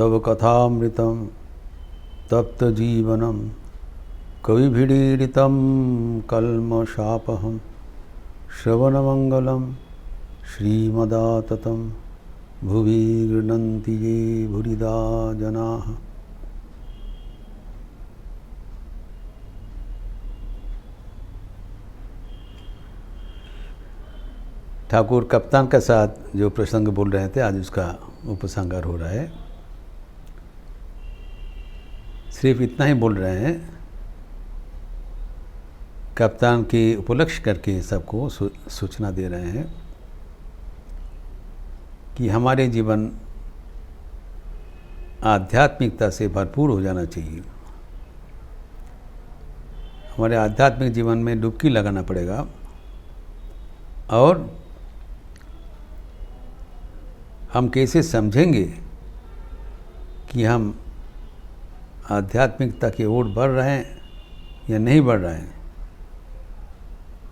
तव कथामृतं तप्तजीवनं कविभिरीडितं कल्मषापहं श्रवणमंगलं श्रीमदाततं भुवि गृह्णन्ति ये भूरिदा जनाः। ठाकुर कप्तान के साथ जो प्रसंग बोल रहे थे, आज उसका उपसंहार हो रहा है। सिर्फ इतना ही बोल रहे हैं, कप्तान की उपलक्ष्य करके सबको सूचना दे रहे हैं कि हमारे जीवन आध्यात्मिकता से भरपूर हो जाना चाहिए। हमारे आध्यात्मिक जीवन में डुबकी लगाना पड़ेगा और हम कैसे समझेंगे कि हम आध्यात्मिकता की ओर बढ़ रहे हैं या नहीं बढ़ रहे हैं।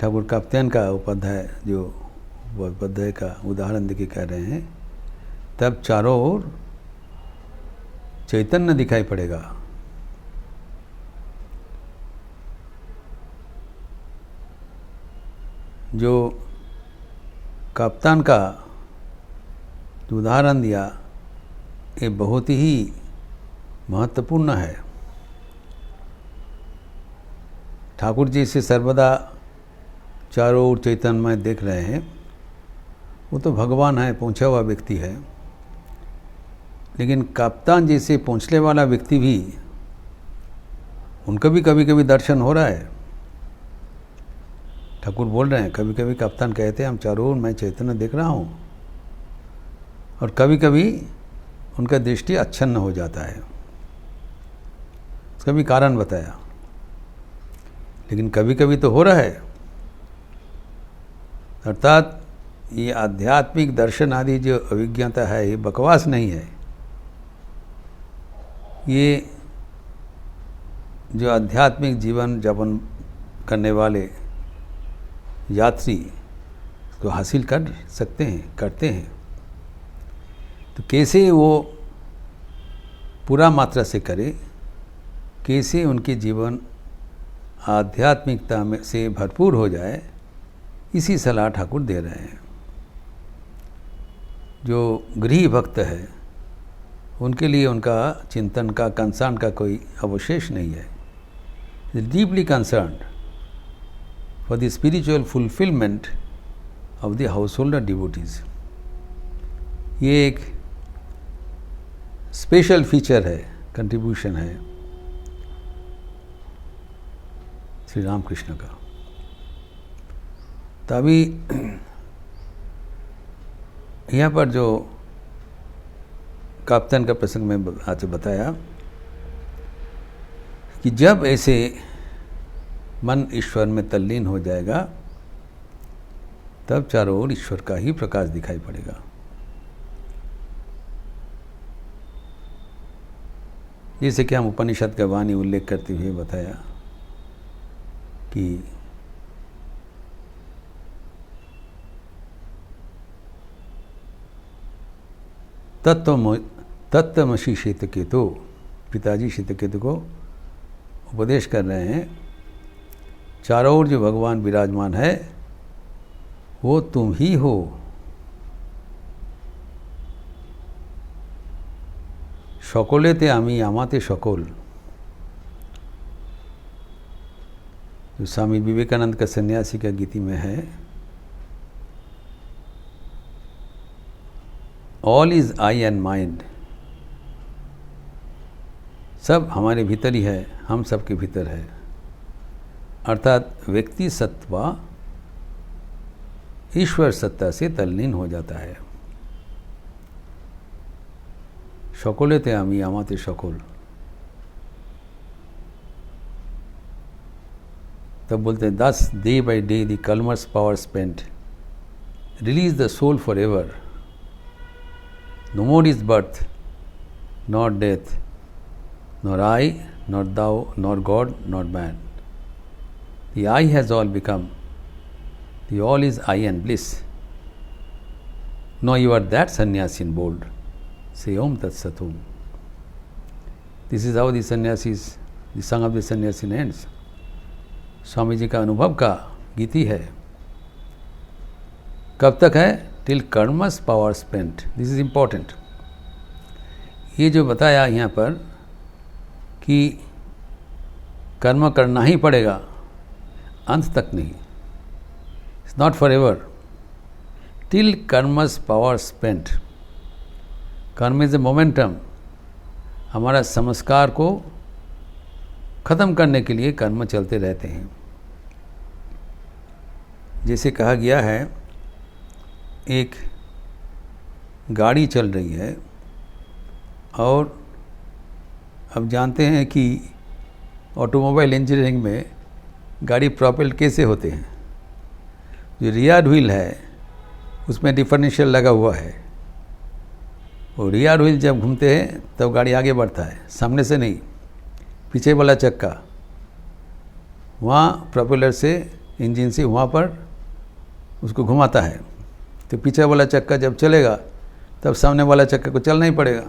ठाकुर कप्तान का उपाध्याय जो उपाध्याय का उदाहरण देके कह रहे हैं, तब चारों ओर चैतन्य दिखाई पड़ेगा। जो कप्तान का जो उदाहरण दिया, ये बहुत ही महत्वपूर्ण है। ठाकुर जी से सर्वदा चारों ओर चैतन्यमय देख रहे हैं। वो तो भगवान है, पहुँचा हुआ व्यक्ति है, लेकिन कप्तान जी से पहुँचने वाला व्यक्ति भी, उनका भी कभी कभी दर्शन हो रहा है। ठाकुर बोल रहे हैं, कभी कभी कप्तान कहते हैं हम चारों ओर मैं चैतन्य देख रहा हूँ, और कभी कभी उनका दृष्टि अच्छन्न हो जाता है। उसका भी कारण बताया, लेकिन कभी कभी तो हो रहा है। अर्थात ये आध्यात्मिक दर्शन आदि जो अभिज्ञता है, ये बकवास नहीं है। ये जो आध्यात्मिक जीवन यापन करने वाले यात्री को हासिल कर सकते हैं, करते हैं। तो कैसे वो पूरा मात्रा से करे, कैसे उनके जीवन आध्यात्मिकता में से भरपूर हो जाए, इसी सलाह ठाकुर दे रहे हैं। जो गृही भक्त है, उनके लिए उनका चिंतन का, कंसर्न का कोई अवशेष नहीं है। Deeply concerned for the spiritual fulfilment of the house holder devotees. ये एक स्पेशल फीचर है, कंट्रीब्यूशन है श्री रामकृष्ण का। तभी यहाँ पर जो कप्तान का प्रसंग में आज बताया कि जब ऐसे मन ईश्वर में तल्लीन हो जाएगा, तब चारों ओर ईश्वर का ही प्रकाश दिखाई पड़ेगा। जैसे कि हम उपनिषद का वाणी उल्लेख करते हुए बताया कि तत्त्वमसि श्वेतकेतु, पिताजी श्वेतकेतु को उपदेश कर रहे हैं, चारों ओर जो भगवान विराजमान है वो तुम ही हो। सकलेते आमी आमाते सकल, जो स्वामी विवेकानंद का सन्यासी का गीति में है, all is I and mind. सब हमारे भीतर ही है, हम सबके भीतर है। अर्थात व्यक्ति सत्वा ईश्वर सत्ता से तल्लीन हो जाता है। सकलेते आमी आमाते सकल, तब बोलते हैं thus day by day the karma's power spent release the soul for ever. No more is birth not death, nor I not thou nor God not man. The I has all become, the all is I and bliss. Know you are that sannyasi in bold, say Om Tat Sat Om. This is how the sannyasis the song of the sannyasi ends. Swami ji का अनुभव का गीत ही है। कब तक है? Till karmas power spent. This is important. ये जो बताया यहाँ पर कि कर्म करना ही पड़ेगा, अंत तक नहीं, it's not for ever, till karmas power spent. कर्म इज ए मोमेंटम। हमारा संस्कार को खत्म करने के लिए कर्म चलते रहते हैं। जैसे कहा गया है, एक गाड़ी चल रही है और अब जानते हैं कि ऑटोमोबाइल इंजीनियरिंग में गाड़ी प्रोपेल कैसे होते हैं। जो रियर व्हील है उसमें डिफरेंशियल लगा हुआ है, और रियर व्हील जब घूमते हैं तब गाड़ी आगे बढ़ता है, सामने से नहीं। पीछे वाला चक्का वहाँ प्रोपेलर से, इंजन से वहाँ पर उसको घुमाता है, तो पीछे वाला चक्का जब चलेगा तब सामने वाला चक्का को चलना ही पड़ेगा।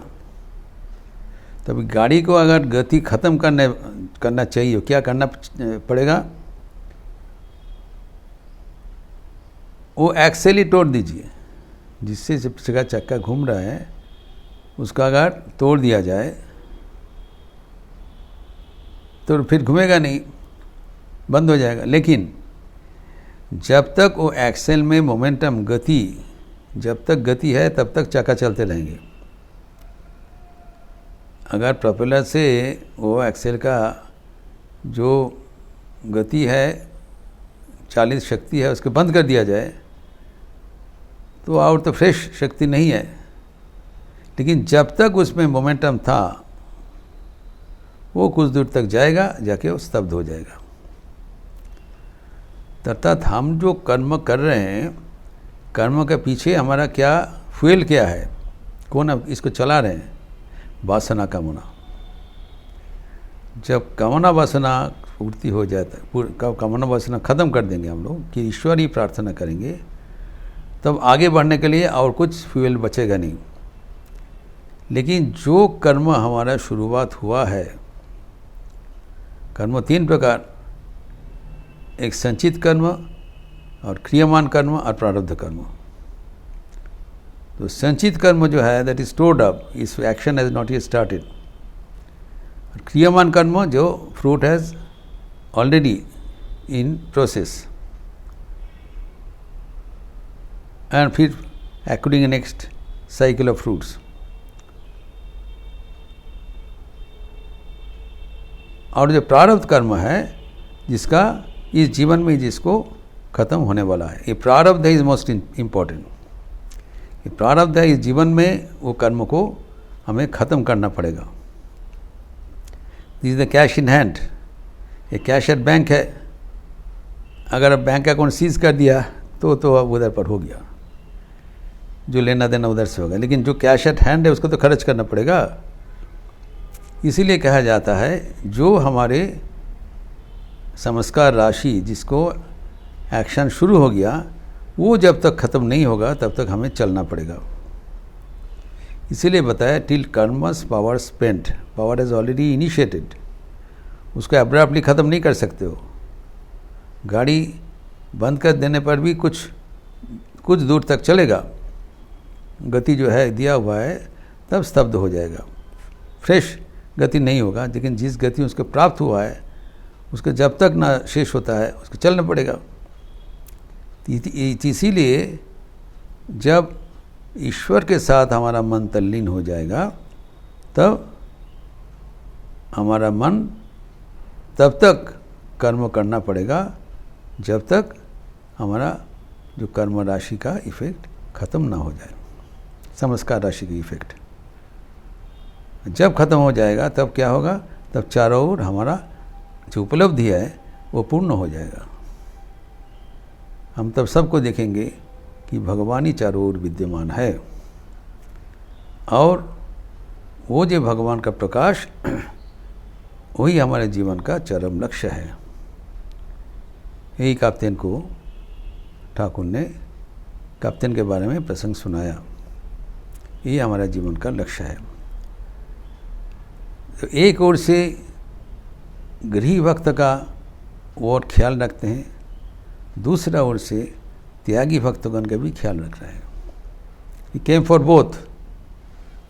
तब गाड़ी को अगर गति ख़त्म करना चाहिए, क्या करना पड़ेगा? वो एक्सेल ही तोड़ दीजिए, जिससे जगह चक्का घूम रहा है उसका अगर तोड़ दिया जाए तो फिर घूमेगा नहीं, बंद हो जाएगा। लेकिन जब तक वो एक्सेल में मोमेंटम, गति, जब तक गति है तब तक चक्का चलते रहेंगे। अगर प्रोपेलर से वो एक्सेल का जो गति है, 40 शक्ति है, उसको बंद कर दिया जाए तो और तो फ्रेश शक्ति नहीं है। लेकिन जब तक उसमें मोमेंटम था वो कुछ दूर तक जाएगा, जाके वो स्तब्ध हो जाएगा। अर्थात हम जो कर्म कर रहे हैं, कर्म के पीछे हमारा क्या फ्यूल क्या है, कौन इसको चला रहे हैं? वासना कामना। जब कामना वासना पूर्ति हो जाता है, कामना वासना ख़त्म कर देंगे हम लोग कि ईश्वर ही प्रार्थना करेंगे, तब आगे बढ़ने के लिए और कुछ फ्यूल बचेगा नहीं। लेकिन जो कर्म हमारा शुरुआत हुआ है, कर्म 3 प्रकार, एक संचित कर्म और क्रियमान कर्म और प्रारब्ध कर्म। तो संचित कर्म जो है दैट इज स्टोर्ड अप, इस action has not yet started. क्रियमान कर्म जो fruit has already in process, and फिर according next cycle of fruits. और जो प्रारब्ध कर्म है जिसका इस जीवन में जिसको खत्म होने वाला है, ये प्रारब्ध है, इज मोस्ट इम्पॉर्टेंट। ये प्रारब्ध है, इस जीवन में वो कर्म को हमें ख़त्म करना पड़ेगा। This is the cash in hand. ये कैश एट बैंक है। अगर अब बैंक अकाउंट सीज कर दिया तो अब उधर पर हो गया, जो लेना देना उधर से होगा। लेकिन जो कैश एट हैंड है उसको तो खर्च करना पड़ेगा। इसीलिए कहा जाता है जो हमारे संस्कार राशि, जिसको एक्शन शुरू हो गया, वो जब तक ख़त्म नहीं होगा तब तक हमें चलना पड़ेगा। इसीलिए बताया till karmas power spent. Power is already initiated, उसको अब्रप्टली ख़त्म नहीं कर सकते हो। गाड़ी बंद कर देने पर भी कुछ दूर तक चलेगा, गति जो है दिया हुआ है, तब स्तब्ध हो जाएगा, फ्रेश गति नहीं होगा। लेकिन जिस गति उसको प्राप्त हुआ है उसको जब तक ना शेष होता है उसको चलना पड़ेगा। इसीलिए जब ईश्वर के साथ हमारा मन तल्लीन हो जाएगा तब हमारा मन तब तक कर्म करना पड़ेगा जब तक हमारा जो कर्म राशि का इफेक्ट ख़त्म ना हो जाए, संस्कार राशि की इफेक्ट। जब ख़त्म हो जाएगा तब क्या होगा? तब चारों ओर हमारा जो उपलब्धि है वो पूर्ण हो जाएगा। हम तब सबको देखेंगे कि भगवान ही चारों ओर विद्यमान है, और वो जो भगवान का प्रकाश वही हमारे जीवन का चरम लक्ष्य है। यही कैप्टन को ठाकुर ने कैप्टन के बारे में प्रसंग सुनाया। ये हमारा जीवन का लक्ष्य है। तो एक ओर से गृही भक्त का वो और ख्याल रखते हैं, दूसरा ओर से त्यागी भक्तगण का भी ख्याल रख रहे हैं। He came for both,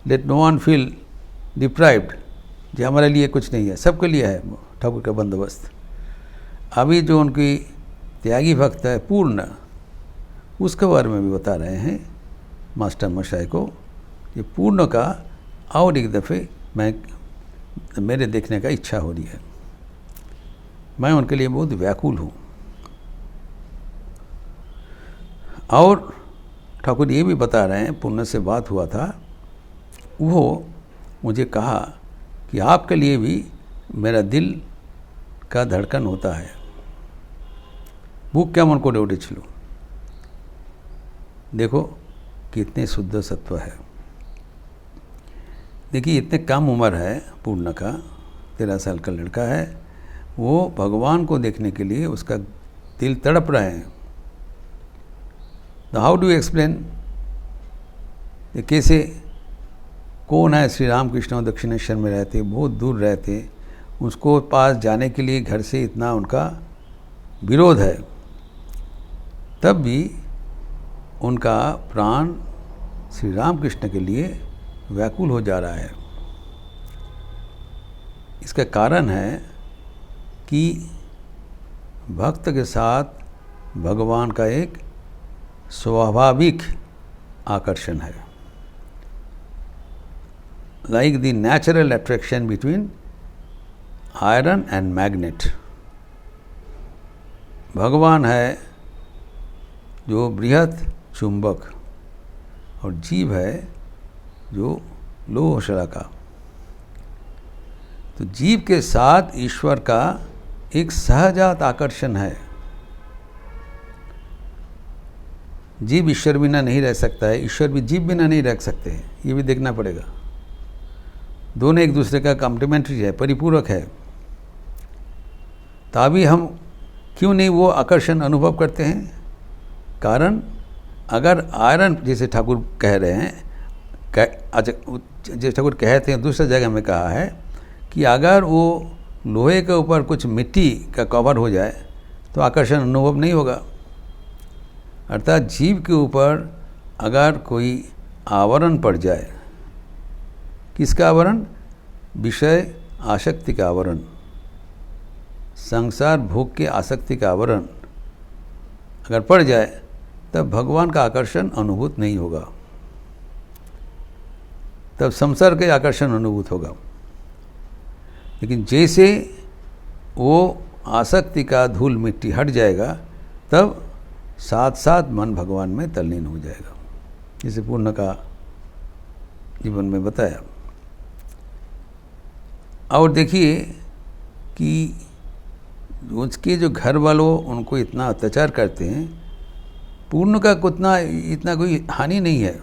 let no one feel deprived, जो हमारे लिए कुछ नहीं है, सबके लिए है ठाकुर का बंदोबस्त। अभी जो उनकी त्यागी भक्त है पूर्ण, उसके बारे में भी बता रहे हैं मास्टर मशाई को, ये पूर्ण का और एक दफ़े मेरे देखने का इच्छा हो रही है, मैं उनके लिए बहुत व्याकुल हूँ। और ठाकुर ये भी बता रहे हैं, पूर्ण से बात हुआ था, वो मुझे कहा कि आपके लिए भी मेरा दिल का धड़कन होता है, बुक क्या मन को डोटे चलो। देखो कितने शुद्ध सत्व है। देखिए इतने कम उम्र है पूर्ण का, 13 साल का लड़का है, वो भगवान को देखने के लिए उसका दिल तड़प रहे हैं। हाउ डू एक्सप्लेन, कैसे, कौन है श्री राम कृष्ण दक्षिणेश्वर में रहते, बहुत दूर रहते, उसको पास जाने के लिए घर से इतना उनका विरोध है, तब भी उनका प्राण श्री राम कृष्ण के लिए व्याकुल हो जा रहा है। इसका कारण है कि भक्त के साथ भगवान का एक स्वाभाविक आकर्षण है, like the natural attraction between iron and magnet. भगवान है जो बृहत चुंबक और जीव है जो लोह शलाका। तो जीव के साथ ईश्वर का एक सहजात आकर्षण है। जीव ईश्वर बिना नहीं रह सकता है, ईश्वर भी जीव बिना नहीं रह सकते हैं, ये भी देखना पड़ेगा। दोनों एक दूसरे का कॉम्प्लीमेंट्री है, परिपूरक है। तभी हम क्यों नहीं वो आकर्षण अनुभव करते हैं? कारण अगर आयरन, जैसे ठाकुर कह रहे हैं, जैसे ठाकुर कहते हैं दूसरी जगह में कहा है कि अगर वो लोहे के ऊपर कुछ मिट्टी का कवर हो जाए तो आकर्षण अनुभव नहीं होगा। अर्थात जीव के ऊपर अगर कोई आवरण पड़ जाए, किसका आवरण? विषय आसक्ति का आवरण, संसार भोग के आसक्ति का आवरण अगर पड़ जाए तब भगवान का आकर्षण अनुभूत नहीं होगा, तब संसार के आकर्षण अनुभूत होगा। लेकिन जैसे वो आसक्ति का धूल मिट्टी हट जाएगा तब साथ साथ मन भगवान में तल्लीन हो जाएगा, जैसे पूर्ण का जीवन में बताया। और देखिए कि उसके जो घर वालों उनको इतना अत्याचार करते हैं, पूर्ण का इतना कोई हानि नहीं है,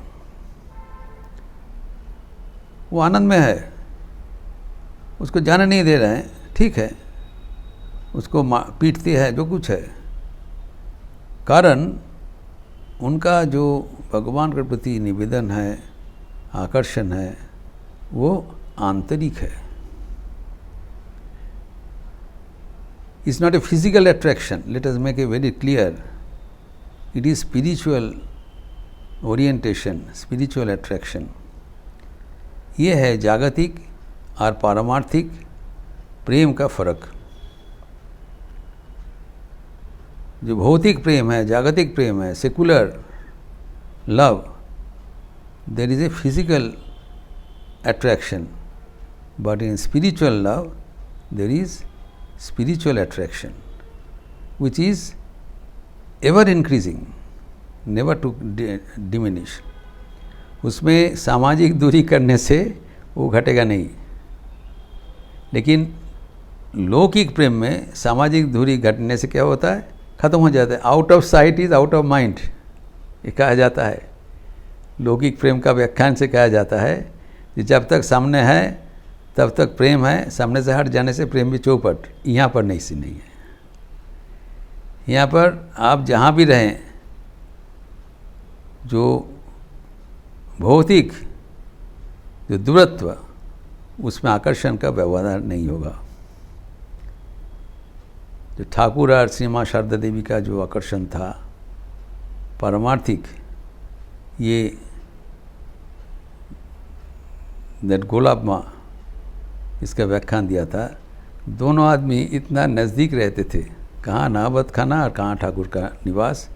वो आनंद में है, उसको जाने नहीं दे रहे हैं, ठीक है, उसको पीटते हैं, जो कुछ है। कारण उनका जो भगवान के प्रति निवेदन है, आकर्षण है, वो आंतरिक है। It's not a physical attraction, let us make it very clear. It is spiritual orientation, spiritual attraction. ये है जागतिक और पारमार्थिक प्रेम का फर्क। जो भौतिक प्रेम है, जागतिक प्रेम है, secular love, there is a physical attraction, but in spiritual love there is spiritual attraction, which is ever increasing, never to diminish. उसमें सामाजिक दूरी करने से वो घटेगा नहीं, लेकिन लौकिक प्रेम में सामाजिक दूरी घटने से क्या होता है? खत्म हो जाता है। Out of site is out of mind, ये कहा जाता है। लौकिक प्रेम का व्याख्यान से कहा जाता है कि जब तक सामने है तब तक प्रेम है, सामने से हट जाने से प्रेम भी चौपट। यहाँ पर नहीं सी नहीं है। यहाँ पर आप जहाँ भी रहें, जो भौतिक जो दूरत्व उसमें आकर्षण का व्यवहार नहीं होगा। जो ठाकुर और श्री माँ शारदा देवी का जो आकर्षण था पारमार्थिक, ये दैट गोलाब माँ इसका व्याख्यान दिया था। दोनों आदमी इतना नज़दीक रहते थे, कहाँ नाहबत खाना और कहाँ ठाकुर का निवास,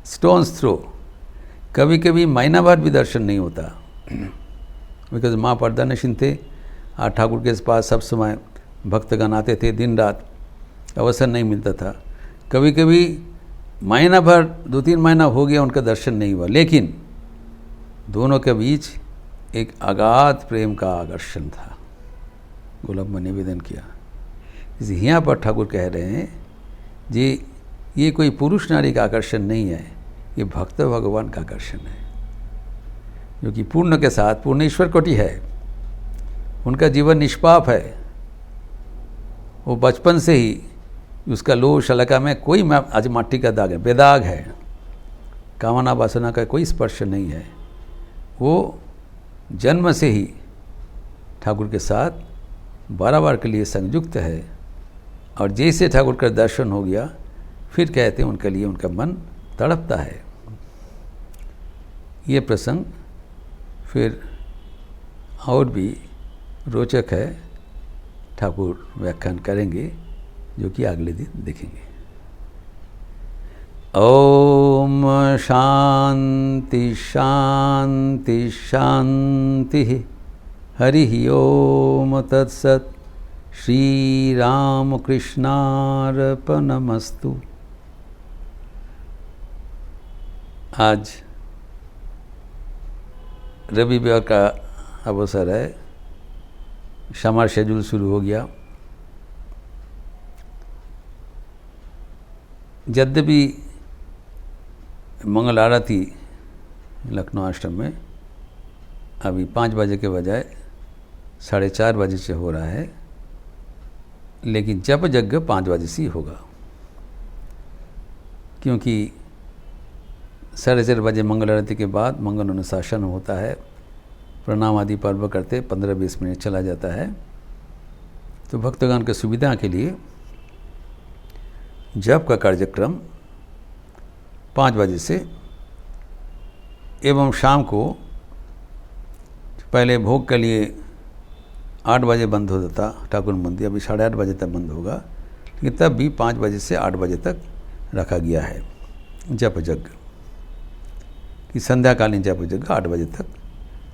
स्टोन्स थ्रो। कभी कभी महीना भर भी दर्शन नहीं होता, बिकॉज माँ पर्दानशीन थे और ठाकुर के पास सब समय भक्तगण आते थे, दिन रात अवसर नहीं मिलता था। कभी कभी महीना भर 2-3 महीना हो गया उनका दर्शन नहीं हुआ, लेकिन दोनों के बीच एक अगाध प्रेम का आकर्षण था। गोलाब में निवेदन किया। इस यहाँ पर ठाकुर कह रहे हैं जी ये कोई पुरुष नारी का आकर्षण नहीं है, ये भक्त भगवान का आकर्षण है, जो कि पूर्ण के साथ पूर्ण ईश्वर कोटि है। उनका जीवन निष्पाप है, वो बचपन से ही उसका लोह शलका में कोई आज माटी का दाग है, बेदाग है, कामना वासना का कोई स्पर्श नहीं है। वो जन्म से ही ठाकुर के साथ बार के लिए संयुक्त है, और जैसे ठाकुर का दर्शन हो गया फिर कहते हैं उनके लिए उनका मन तड़पता है। ये प्रसंग फिर और भी रोचक है, ठाकुर व्याख्यान करेंगे जो कि अगले दिन देखेंगे। ओम शांति शांति शांति। हरि ओम तत्सत्। श्री राम कृष्णार्पणमस्तु। आज रविवार का अवसर है, समर शेड्यूल शुरू हो गया। यद्यपि मंगल आरती लखनऊ आश्रम में अभी 5 बजे के बजाय 4:30 बजे से हो रहा है, लेकिन जप यज्ञ 5 बजे से ही होगा, क्योंकि 4:30 बजे मंगल आरती के बाद मंगल अनुशासन होता है, प्रणाम आदि पर्व करते 15-20 मिनट चला जाता है। तो भक्तगण की सुविधा के लिए जप का कार्यक्रम 5 बजे से एवं शाम को पहले भोग के लिए 8 बजे बंद हो जाता ठाकुर मंदिर, अभी 8:30 बजे तक बंद होगा, लेकिन तब भी 5 बजे से 8 बजे तक रखा गया है जप यज्ञ, कि संध्याकालीन जप यज्ञ 8 बजे तक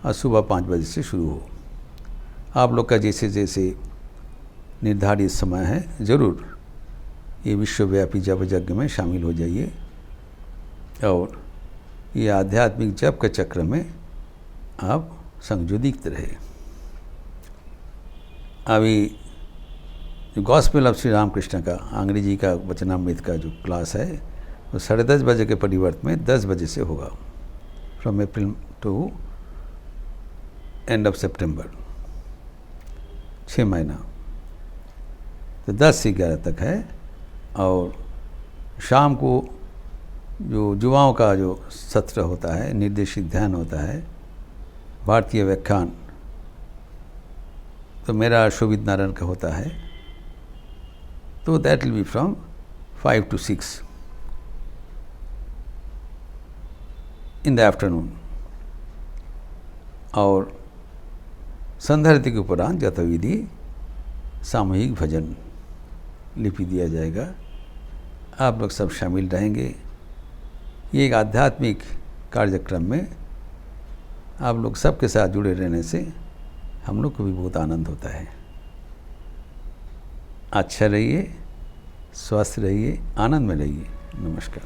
और सुबह 5 बजे से शुरू हो। आप लोग का जैसे जैसे निर्धारित समय है, ज़रूर ये विश्वव्यापी जप यज्ञ में शामिल हो जाइए और ये आध्यात्मिक जप के चक्र में आप संयोजित रहे। अभी जो गॉस्पेल ऑफ श्री रामकृष्ण का अंग्रेजी का वचनामृत का जो क्लास है वो 10:30 बजे के परिवर्तन में 10 बजे से होगा, from April to end of September, 6 महीना। तो 10 से 11 तक है। और शाम को जो युवाओं का जो सत्र होता है, निर्देशित ध्यान होता है, भारतीय व्याख्यान, तो मेरा शोभित नारायण का होता है, तो that will be from 5 to 6 in the afternoon. और संध्या आरती के उपरांत यथाविधि सामूहिक भजन लिपि दिया जाएगा। आप लोग सब शामिल रहेंगे। ये एक आध्यात्मिक कार्यक्रम में आप लोग सबके साथ जुड़े रहने से हम लोग को भी बहुत आनंद होता है। अच्छा रहिए, स्वस्थ रहिए, आनंद में रहिए। नमस्कार।